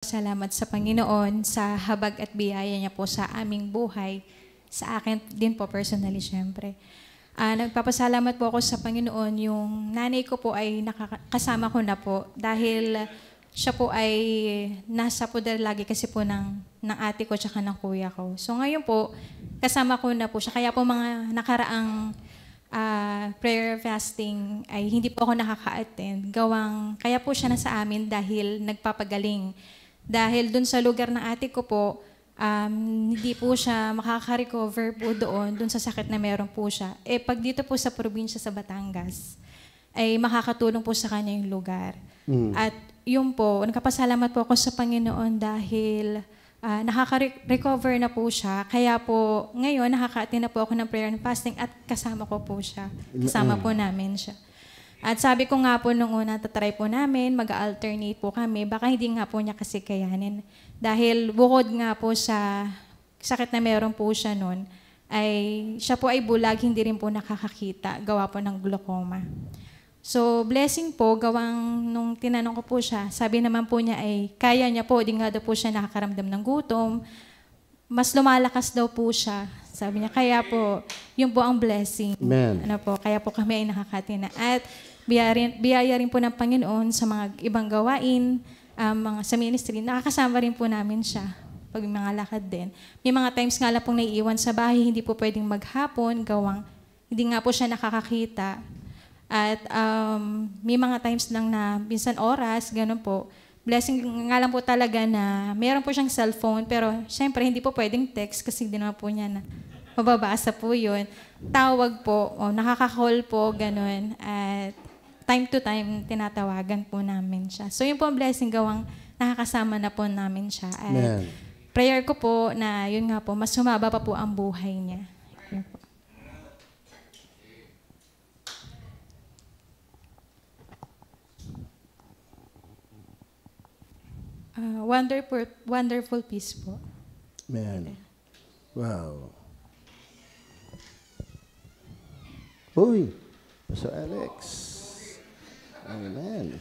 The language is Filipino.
Salamat sa Panginoon sa habag at biyaya niya po sa aming buhay, sa akin din po personally syempre. Nagpapasalamat po ako sa Panginoon, yung nanay ko po ay kasama ko na po dahil siya po ay nasa poder lagi kasi po ng ate ko tsaka ng kuya ko. So ngayon po, kasama ko na po siya. Kaya po mga nakaraang prayer fasting ay hindi po ako nakaka-attend. Kaya po siya nasa amin dahil nagpapagaling. Dahil dun sa lugar ng ate ko po, hindi po siya makaka-recover po doon sa sakit na meron po siya. Pag dito po sa probinsya sa Batangas, ay makakatulong po sa kanya yung lugar. At yun po, nagpapasalamat po ako sa Panginoon dahil nakaka-recover na po siya. Kaya po, ngayon, nakaka-attend na po ako ng prayer and fasting at kasama ko po siya. Kasama po namin siya. At sabi ko nga po nung una, tatry po namin, mag-alternate po kami. Baka hindi nga po niya kasi kayanin. Dahil bukod nga po sa sakit na meron po siya noon, ay siya po ay bulag, hindi rin po nakakakita. Gawa po ng glaucoma. So, blessing po, gawang nung tinanong ko po siya, sabi naman po niya ay kaya niya po, di nga daw po siya nakakaramdam ng gutom. Mas lumalakas daw po siya. Sabi niya, kaya po, yun po ang blessing. Amen. Kaya po kami ay nakakatina. At biyaya rin po ng Panginoon sa mga ibang gawain, sa ministry. Nakakasama rin po namin siya pag may mga lakad din. May mga times nga lang pong naiiwan sa bahay, hindi po pwedeng maghapon, hindi nga po siya nakakakita. At may mga times lang na minsan oras, ganun po. Blessing nga lang po talaga na meron po siyang cellphone, pero syempre hindi po pwedeng text kasi hindi naman po niya na mababasa po yun. Tawag po, nakaka-call po, ganun. At time to time, tinatawagan po namin siya. So yun po ang blessing gawang nakakasama na po namin siya. At prayer ko po na yun nga po, mas humaba pa po ang buhay niya. Yun po. Wonderful peace po. Amen. Wow. Uy, Pastor Alex. Amen.